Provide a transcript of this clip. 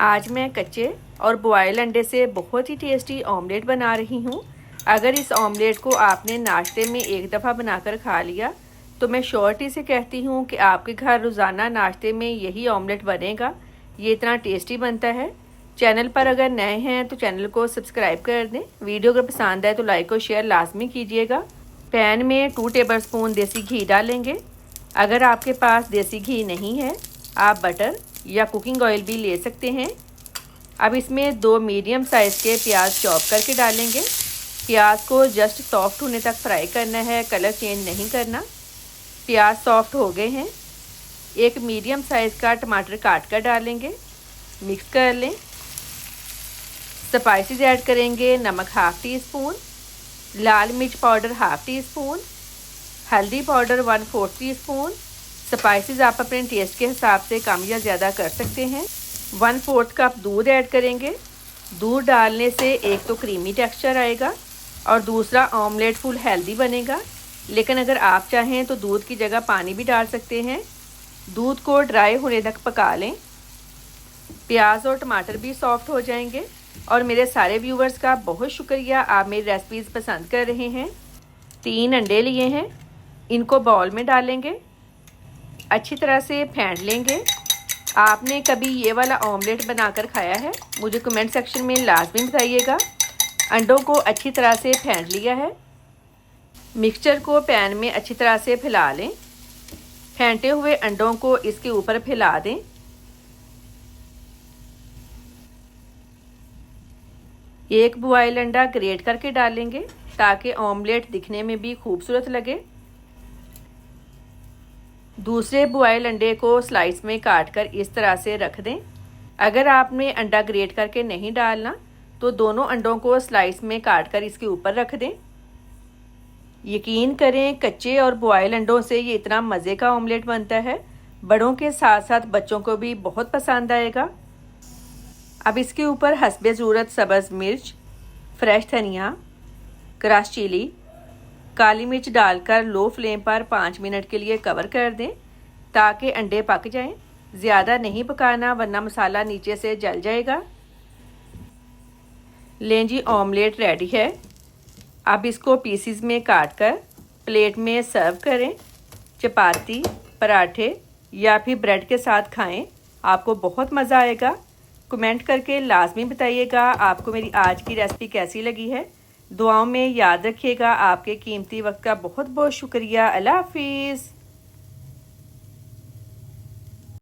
आज मैं कच्चे और बॉयल अंडे से बहुत ही टेस्टी ऑमलेट बना रही हूँ। अगर इस ऑमलेट को आपने नाश्ते में एक दफ़ा बनाकर खा लिया तो मैं श्योरिटी से कहती हूँ कि आपके घर रोज़ाना नाश्ते में यही ऑमलेट बनेगा। ये इतना टेस्टी बनता है। चैनल पर अगर नए हैं तो चैनल को सब्सक्राइब कर दें। वीडियो अगर पसंद आए तो लाइक और शेयर लाजमी कीजिएगा। पैन में 2 टेबलस्पून देसी घी डालेंगे। अगर आपके पास देसी घी नहीं है आप बटर या कुकिंग ऑयल भी ले सकते हैं। अब इसमें 2 मीडियम साइज़ के प्याज चॉप करके डालेंगे। प्याज को जस्ट सॉफ्ट होने तक फ्राई करना है, कलर चेंज नहीं करना। प्याज सॉफ्ट हो गए हैं। एक मीडियम साइज़ का टमाटर काट कर डालेंगे, मिक्स कर लें। स्पाइसेस ऐड करेंगे, नमक ½ टी स्पून, लाल मिर्च पाउडर ½ टी स्पून, हल्दी पाउडर 1/4 टी स्पून। स्पाइसेस आप अपने टेस्ट के हिसाब से कम या ज़्यादा कर सकते हैं। 1/4 कप दूध ऐड करेंगे। दूध डालने से एक तो क्रीमी टेक्सचर आएगा और दूसरा ऑमलेट फुल हेल्दी बनेगा। लेकिन अगर आप चाहें तो दूध की जगह पानी भी डाल सकते हैं। दूध को ड्राई होने तक पका लें। प्याज और टमाटर भी सॉफ्ट हो जाएंगे। और मेरे सारे व्यूवर्स का बहुत शुक्रिया, आप मेरी रेसिपीज़ पसंद कर रहे हैं। 3 अंडे लिए हैं, इनको बाउल में डालेंगे, अच्छी तरह से फेंट लेंगे। आपने कभी ये वाला ऑमलेट बनाकर खाया है? मुझे कमेंट सेक्शन में लाजमी बताइएगा। अंडों को अच्छी तरह से फेंट लिया है। मिक्सचर को पैन में अच्छी तरह से फैला लें। फेंटे हुए अंडों को इसके ऊपर फैला दें। एक बॉयल अंडा ग्रेट करके डालेंगे ताकि ऑमलेट दिखने में भी खूबसूरत लगे। दूसरे बॉयल अंडे को स्लाइस में काट कर इस तरह से रख दें। अगर आपने अंडा ग्रेट करके नहीं डालना तो दोनों अंडों को स्लाइस में काट कर इसके ऊपर रख दें। यकीन करें, कच्चे और बॉयल अंडों से ये इतना मज़े का ऑमलेट बनता है, बड़ों के साथ साथ बच्चों को भी बहुत पसंद आएगा। अब इसके ऊपर हस्बे ज़रूरत सब्ज़ मिर्च, फ्रेश धनिया, क्रश चिली, काली मिर्च डालकर लो फ्लेम पर 5 मिनट के लिए कवर कर दें ताकि अंडे पक जाएं। ज़्यादा नहीं पकाना वरना मसाला नीचे से जल जाएगा। लें जी, ऑमलेट रेडी है। अब इसको पीसीज में काट कर प्लेट में सर्व करें। चपाती, पराठे या फिर ब्रेड के साथ खाएं, आपको बहुत मज़ा आएगा। कमेंट करके लाजमी बताइएगा आपको मेरी आज की रेसिपी कैसी लगी है। दुआओं में याद रखिएगा। आपके कीमती वक्त का बहुत बहुत शुक्रिया। अल्लाह हाफिज़।